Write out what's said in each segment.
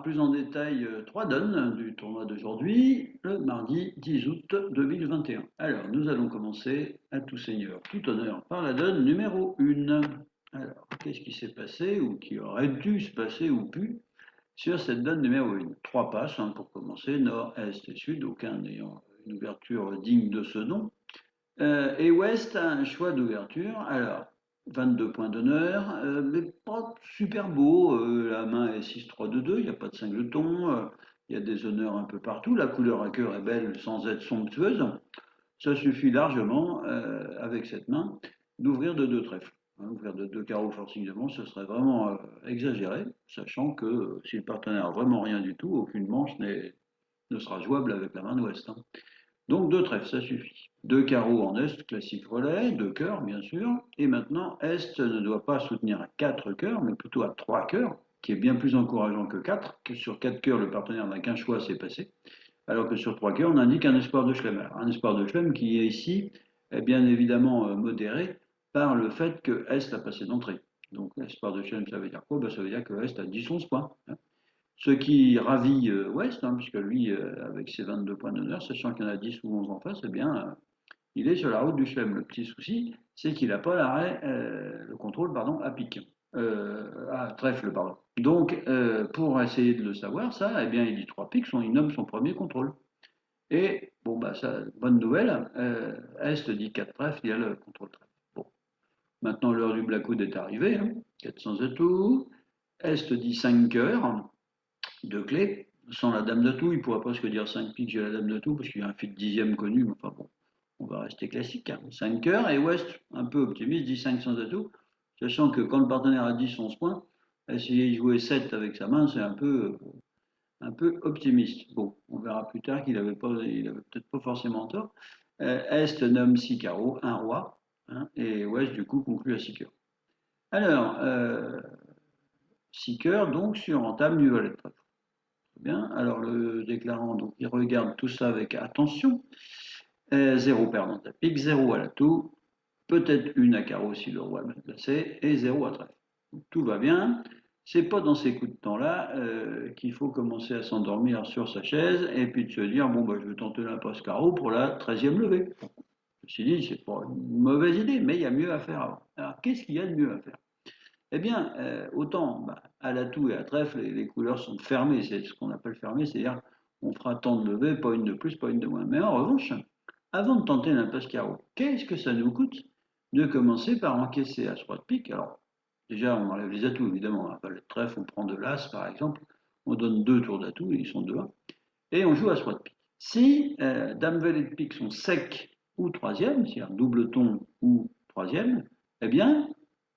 voir plus en détail trois donnes du tournoi d'aujourd'hui, le mardi 10 août 2021. Alors, nous allons commencer à tout seigneur, tout honneur, par la donne numéro 1. Alors, qu'est-ce qui s'est passé ou qui aurait dû se passer ou pu sur cette donne numéro 1? Trois passes pour commencer, nord, est et sud, aucun n'ayant une ouverture digne de ce nom. Et West a un choix d'ouverture. Alors, 22 points d'honneur, mais pas super beau. La main est 6-3-2-2, il n'y a pas de singleton, il y a des honneurs un peu partout. La couleur à cœur est belle sans être somptueuse. Ça suffit largement, avec cette main, d'ouvrir de deux trèfles. Ouvrir de deux carreaux forcément, ce serait vraiment exagéré, sachant que si le partenaire n'a vraiment rien du tout, aucune manche ne sera jouable avec la main d'Ouest. Donc deux trèfles, ça suffit. Deux carreaux en Est, classique relais, deux cœurs bien sûr. Et maintenant, Est ne doit pas soutenir à quatre cœurs, mais plutôt à trois cœurs, qui est bien plus encourageant que quatre, que sur quatre cœurs, le partenaire n'a qu'un choix, c'est passé. Alors que sur trois cœurs, on indique un espoir de Schlem. Alors, un espoir de Schlem qui est ici est bien évidemment modéré par le fait que Est a passé d'entrée. Donc l'espoir de Schlem, ça veut dire quoi? Ça veut dire que Est a 10-11 points. Ce qui ravit West, puisque lui, avec ses 22 points d'honneur, sachant qu'il y en a 10 ou 11 en face, eh bien, il est sur la route du Chelem. Le petit souci, c'est qu'il n'a pas l'arrêt, le contrôle, pardon, à pic, à trèfle, pardon. Donc, pour essayer de le savoir, ça, eh bien, il dit 3 pics, il nomme son premier contrôle. Et, bon, bah, ça, bonne nouvelle, Est dit 4 trèfles, il y a le contrôle trèfle. Bon, maintenant, l'heure du Blackwood est arrivée, 400 atouts. Est dit 5 cœurs. Deux clés. Sans la dame de tout, il pourrait presque dire 5 piques, j'ai la dame de tout, parce qu'il y a un fil de dixième connu, mais enfin bon, on va rester classique. 5 cœurs, et West, un peu optimiste, dit 5 sans atout, sachant que quand le partenaire a 10, 11 points, essayer de jouer 7 avec sa main, c'est un peu optimiste. Bon, on verra plus tard qu'il avait peut-être pas forcément tort. Est nomme 6 carreaux, un roi, et West, du coup, conclut à 6 cœurs. Alors, 6 cœurs, donc, sur entame du valet de trèfle. Bien, alors le déclarant, donc, il regarde tout ça avec attention. 0 perdant à pique, 0 à l'atout, peut-être une à carreau si le roi est mal placé, et 0 à trèfle. Tout va bien. C'est pas dans ces coups de temps-là qu'il faut commencer à s'endormir sur sa chaise et puis de se dire bon, bah, je vais tenter l'impasse carreau pour la 13e levée. Je me suis dit, c'est pas une mauvaise idée, mais il y a mieux à faire avant. Alors, qu'est-ce qu'il y a de mieux à faire? Eh bien, autant à l'atout et à trèfle, les couleurs sont fermées, c'est ce qu'on appelle fermé, c'est-à-dire on fera tant de levées, pas une de plus, pas une de moins. Mais en revanche, avant de tenter l'impasse carreau, qu'est-ce que ça nous coûte de commencer par encaisser à 3 de pique? Alors, déjà, on enlève les atouts, évidemment. Le trèfle, on prend de l'as, par exemple, on donne deux tours d'atout, ils sont 2-1, et on joue à 3 de pique. Si dame valet de pique sont secs ou troisième, c'est-à-dire double ton ou troisième, eh bien,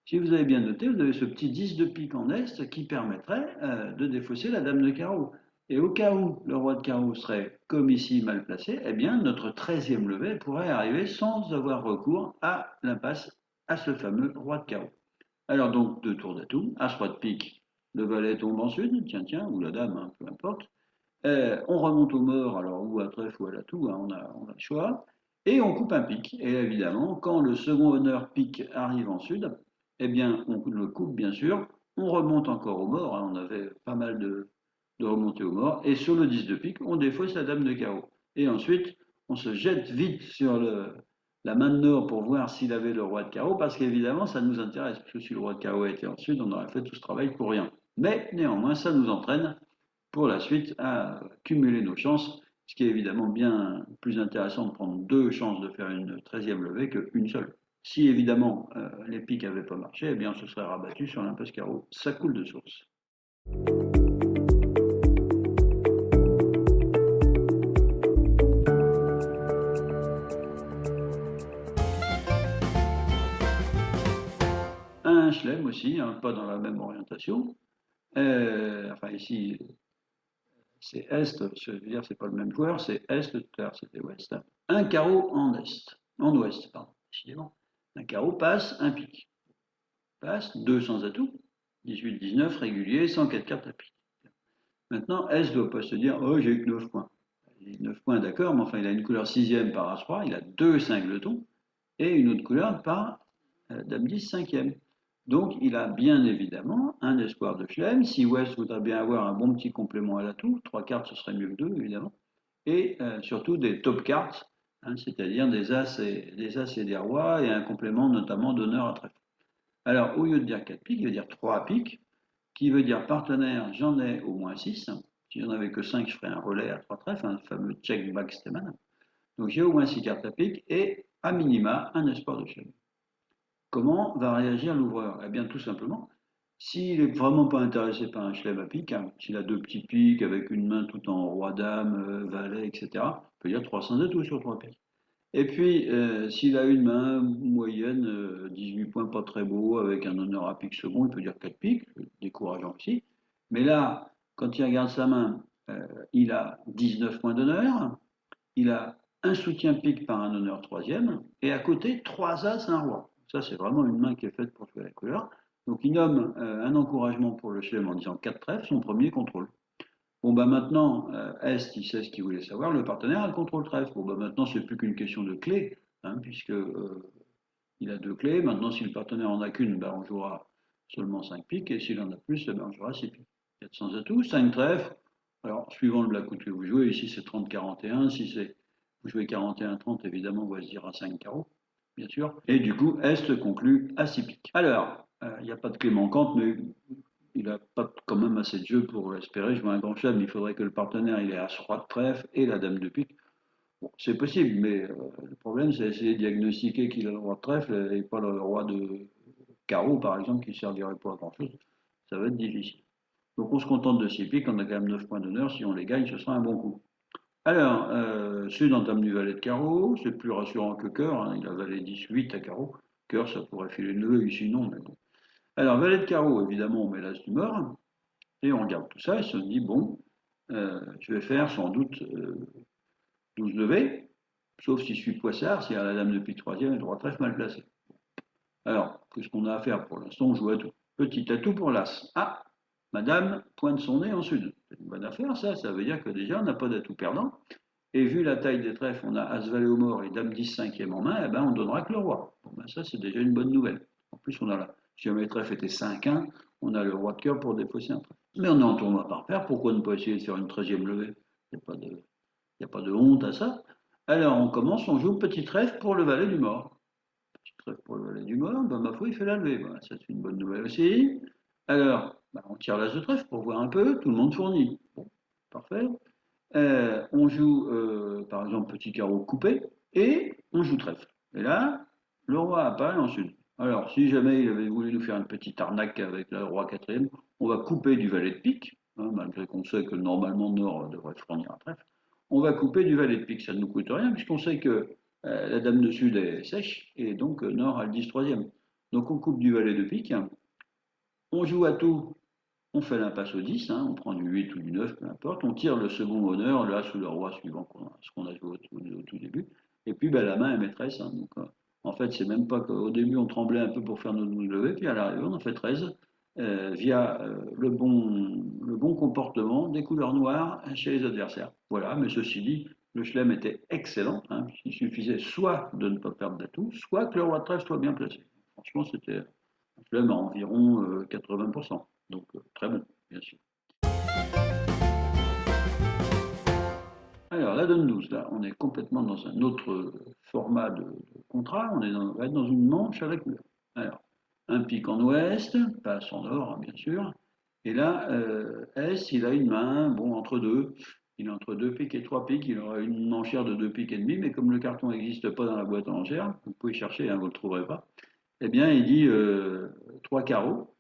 si vous avez bien noté, vous avez ce petit 10 de pique en Est qui permettrait de défausser la dame de carreau. Et au cas où le roi de carreau serait, comme ici, mal placé, eh bien, notre 13e levée pourrait arriver sans avoir recours à l'impasse, à ce fameux roi de carreau. Alors donc, deux tours d'atout, as-roi de pique, le valet tombe en sud, tiens, ou la dame, peu importe. On remonte au mort, alors ou à trèfle ou à l'atout, on a le choix. Et on coupe un pic. Et évidemment, quand le second honneur pique arrive en sud, eh bien, on le coupe bien sûr. On remonte encore au mort. On avait pas mal de remontées au mort. Et sur le 10 de pique, on défausse la dame de carreau. Et ensuite, on se jette vite sur la main de nord pour voir s'il avait le roi de carreau, parce qu'évidemment, ça nous intéresse. Parce que si le roi de carreau était en sud, on aurait fait tout ce travail pour rien. Mais néanmoins, ça nous entraîne pour la suite à cumuler nos chances, ce qui est évidemment bien plus intéressant de prendre deux chances de faire une 13e levée qu'une seule. Si évidemment les piques n'avaient pas marché, eh bien on se serait rabattu sur l'impasse carreau. Ça coule de source. Un chelem aussi, pas dans la même orientation. Enfin ici, c'est Est, je veux dire, c'est pas le même joueur, c'est Est, tout à l'heure c'était Ouest. Un carreau en Est, en Ouest, pardon, décidément. Un carreau passe, un pique. Passe, 2 sans atout, 18-19 régulier, 104 cartes à pique. Maintenant, S ne doit pas se dire oh, j'ai que 9 points. Il a 9 points, d'accord, mais enfin, il a une couleur sixième par As-3, il a deux singletons et une autre couleur par Dame 10 cinquième. Donc, il a bien évidemment un espoir de chelem. Si West voudrait bien avoir un bon petit complément à l'atout, 3 cartes, ce serait mieux que 2, évidemment. Et surtout des top cards, hein, c'est-à-dire des as et des rois, et un complément notamment d'honneur à trèfle. Alors, au lieu de dire 4 piques, il va dire 3 piques, qui veut dire partenaire, j'en ai au moins 6. Si j'en avais que 5, je ferais un relais à 3 trèfles, un fameux check backstaman. Donc j'ai au moins 6 cartes à pique et à minima un espoir de chelem. Comment va réagir l'ouvreur? Eh bien, tout simplement, s'il n'est vraiment pas intéressé par un chelem à pique, hein, s'il a 2 petits piques avec une main tout en roi-dame, valet, etc., il peut dire 300 atouts sur 3 piques. Et puis, s'il a une main moyenne, 18 points, pas très beau, avec un honneur à pique second, il peut dire 4 piques, décourageant aussi. Mais là, quand il regarde sa main, il a 19 points d'honneur, il a un soutien pique par un honneur troisième, et à côté, 3 as, un roi. Ça, c'est vraiment une main qui est faite pour jouer la couleur. Donc, il nomme un encouragement pour le chelem en disant 4 trèfles, son premier contrôle. Bon, bah maintenant, Est, il sait ce qu'il voulait savoir, le partenaire a le contrôle trèfle. Bon, bah maintenant, c'est plus qu'une question de clé, hein, puisque il a 2 clés. Maintenant, si le partenaire en a qu'une, bah, on jouera seulement 5 piques, et s'il en a plus, eh ben, on jouera 6 piques. 400 atouts, 5 trèfles. Alors, suivant le black que vous jouez, ici c'est 30-41, si c'est vous jouez 41-30, évidemment, on va se dire à 5 carreaux, bien sûr. Et du coup, Est conclut à 6 piques. Alors, il n'y a pas de clé manquante, mais il n'a pas quand même assez de jeu pour espérer jouer un grand chelem. Il faudrait que le partenaire il ait as-roi de trèfle et la dame de pique. Bon, c'est possible, mais le problème, c'est essayer de diagnostiquer qu'il a le roi de trèfle et pas le roi de carreau, par exemple, qui ne servirait pas à grand-chose. Ça va être difficile. Donc on se contente de 6 piques, on a quand même 9 points d'honneur. Si on les gagne, ce sera un bon coup. Alors, Sud entame du valet de carreau, c'est plus rassurant que cœur, hein, il a valet 10-8 à carreau. Cœur, ça pourrait filer le nœud, ici non, mais bon. Alors, valet de carreau, évidemment, on met l'as du mort. Et on regarde tout ça et se dit, bon, je vais faire sans doute 12 levées, sauf si je suis poissard, si à la dame de pique troisième et le roi trèfle mal placé. Alors, qu'est-ce qu'on a à faire pour l'instant? On joue à tout. Petit atout pour l'as. Ah, madame pointe son nez en sud. C'est une bonne affaire, ça veut dire que déjà, on n'a pas d'atout perdant. Et vu la taille des trèfles, on a as valet au mort et dame 10 cinquième en main, eh ben, on donnera que le roi. Bon, ben, ça, c'est déjà une bonne nouvelle. En plus, on a là, si jamais les trèfles étaient 5-1, on a le roi de cœur pour défausser un trèfle. Mais on est en tournoi par paire, pourquoi ne pas essayer de faire une 13e levée? Il n'y a pas de honte à ça. Alors, on commence, on joue petit trèfle pour le valet du mort. Petit trèfle pour le valet du mort, ben, ma foi, il fait la levée. Ben, ça, c'est une bonne nouvelle aussi. Alors, ben, on tire l'as de trèfle pour voir un peu, tout le monde fournit. Bon, parfait. On joue, par exemple, petit carreau coupé, et on joue trèfle. Et là, le roi apparaît en sud. Alors, si jamais il avait voulu nous faire une petite arnaque avec le roi quatrième, on va couper du valet de pique, hein, malgré qu'on sait que normalement Nord devrait fournir un trèfle. On va couper du valet de pique, ça ne nous coûte rien, puisqu'on sait que la dame de sud est sèche, et donc Nord a le 10 troisième. Donc on coupe du valet de pique, on joue à tout, on fait l'impasse au 10, hein, on prend du 8 ou du 9, peu importe, on tire le second honneur, là sous le roi suivant ce qu'on a joué au tout début, et puis ben, la main est maîtresse. Hein, donc, en fait, c'est même pas qu'au début on tremblait un peu pour faire nos 12 levées, puis à l'arrivée on en fait 13, via le bon comportement des couleurs noires chez les adversaires. Voilà, mais ceci dit, le chelem était excellent, hein, il suffisait soit de ne pas perdre d'atout, soit que le roi de trèfle soit bien placé. Franchement, c'était un chelem à environ 80%. Donc très bon, bien sûr. Alors, la donne 12, là, on est complètement dans un autre format de contrat. On va être dans une manche à la couleur. Alors, un pic en ouest, pas en nord, hein, bien sûr. Et là, S, il a une main, bon, entre deux. Il est entre 2 piques et 3 piques. Il aura une enchère de 2 piques et demi, mais comme le carton n'existe pas dans la boîte en enchère, vous pouvez chercher, hein, vous ne le trouverez pas. Eh bien, il dit 3 carreaux.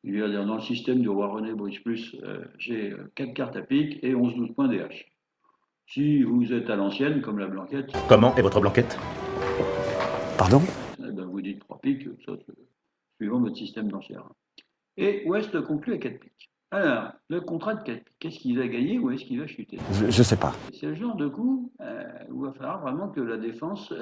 Il va dire dans le système du roi René Brice Plus, j'ai 4 cartes à pique et 11-12 points DH. Si vous êtes à l'ancienne, comme la blanquette, Comment est votre blanquette? Pardon? eh ben, vous dites 3 piques, ça, suivant votre système d'enchères. Et Ouest conclut à 4 piques. Alors, le contrat de 4 piques, qu'est-ce qu'il va gagner ou est-ce qu'il va chuter? Je sais pas. C'est le genre de coup où il va falloir vraiment que la défense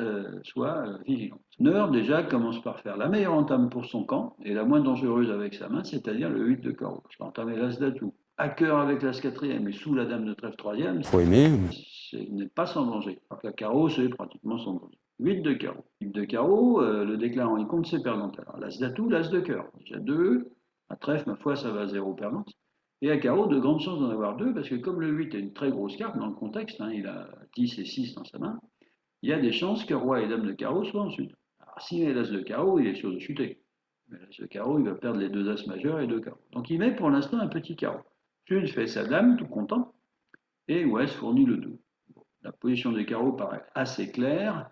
soit vigilante. Neur, déjà, commence par faire la meilleure entame pour son camp et la moins dangereuse avec sa main, c'est-à-dire le 8 de carreau. Parce qu'entamer l'as d'atout, à cœur avec l'as quatrième et sous la dame de trèfle troisième, Faut aimer. ce n'est pas sans danger. Alors que la carreau, c'est pratiquement sans danger. 8 de carreau. 8 de carreau, le déclarant il compte ses perdantes. Alors l'as d'atout, l'as de cœur. Déjà 2. À trèfle, ma foi, ça va à 0 perdante. Et à carreau, de grandes chances d'en avoir 2, parce que comme le 8 est une très grosse carte dans le contexte, hein, il a 10 et 6 dans sa main, il y a des chances que roi et dame de carreau soient en sud. Alors s'il met l'as de carreau, il est sûr de chuter. Mais l'as de carreau, il va perdre les 2 as majeurs et 2 carreaux. Donc il met pour l'instant un petit carreau. Sud fait sa dame, tout content, et ouest fournit le 2. Bon, la position des carreaux paraît assez claire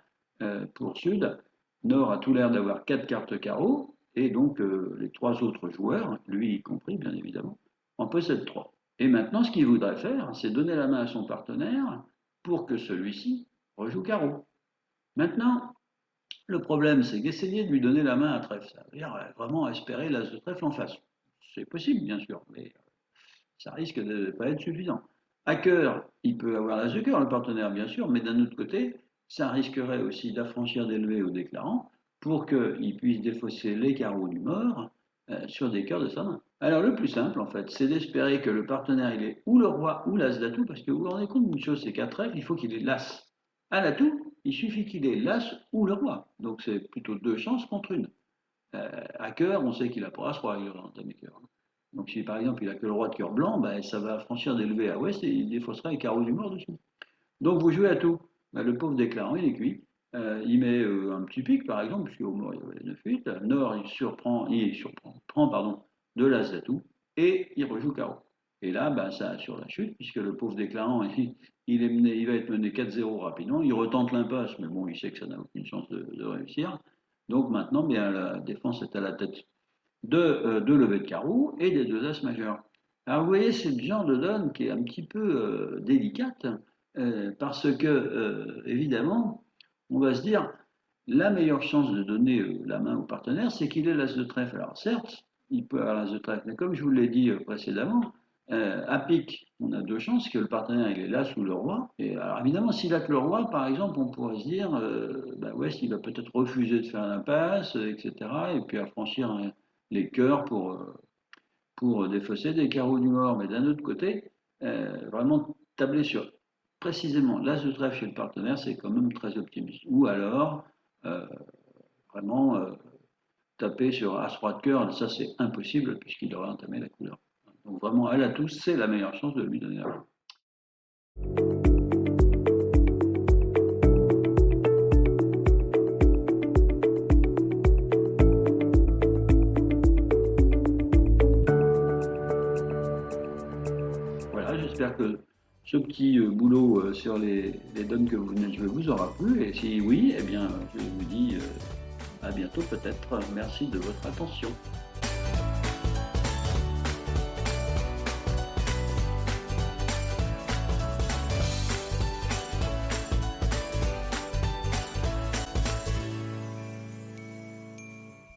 pour sud. Nord a tout l'air d'avoir 4 cartes carreaux, et donc les 3 autres joueurs, lui y compris bien évidemment, en possèdent 3. Et maintenant, ce qu'il voudrait faire, c'est donner la main à son partenaire pour que celui-ci rejoue carreau. Maintenant, le problème, c'est qu'essayer de lui donner la main à trèfle, ça veut dire vraiment espérer l'as de trèfle en face. C'est possible, bien sûr, mais ça risque de ne pas être suffisant. À cœur, il peut avoir l'as de cœur, le partenaire, bien sûr, mais d'un autre côté, ça risquerait aussi d'affranchir d'élevé au déclarant pour qu'il puisse défausser les carreaux du mort sur des cœurs de sa main. Alors le plus simple, en fait, c'est d'espérer que le partenaire, il ait ou le roi ou l'as d'atout, parce que vous vous rendez compte d'une chose, c'est qu'à trèfle, il faut qu'il ait l'as. À l'atout, il suffit qu'il ait l'as ou le roi. Donc c'est plutôt 2 chances contre une. À cœur, on sait qu'il a pas as-roi, il aura un cœur. Donc si par exemple il a que le roi de cœur blanc, ben, ça va franchir d'élevé à ouest et il défaussera les carreaux du mort dessus. Donc vous jouez à tout. Ben, le pauvre déclarant, il est cuit. Il met un petit pic par exemple, puisque au mort il y avait 9-8. Nord, prend pardon, de l'as d'atout et il rejoue carreau. Et là, ben, ça assure la chute, puisque le pauvre déclarant, il va être mené 4-0 rapidement. Il retente l'impasse, mais bon, il sait que ça n'a aucune chance de réussir. Donc maintenant, bien, la défense est à la tête de deux levées de carreau et des 2 as majeurs. Alors vous voyez, c'est le genre de donne qui est un petit peu délicate, parce que, évidemment, on va se dire, la meilleure chance de donner la main au partenaire, c'est qu'il ait l'as de trèfle. Alors certes, il peut avoir l'as de trèfle, mais comme je vous l'ai dit précédemment, à pique, on a 2 chances que le partenaire il est l'as ou le roi. Et alors évidemment, s'il a que le roi, par exemple, on pourrait se dire, bah ouais, il va peut-être refuser de faire l'impasse, etc., et puis affranchir les cœurs pour défausser des carreaux du mort. Mais d'un autre côté, vraiment tabler sur précisément l'as de trèfle chez le partenaire, c'est quand même très optimiste. Ou alors, euh, vraiment taper sur as-roi de cœur, ça c'est impossible puisqu'il aura entamé la couleur. Donc vraiment, à la touche, c'est la meilleure chance de lui donner la main. Voilà, j'espère que ce petit boulot sur les donnes que vous venez de jouer vous aura plu. Et si oui, eh bien, je vous dis à bientôt peut-être. Merci de votre attention.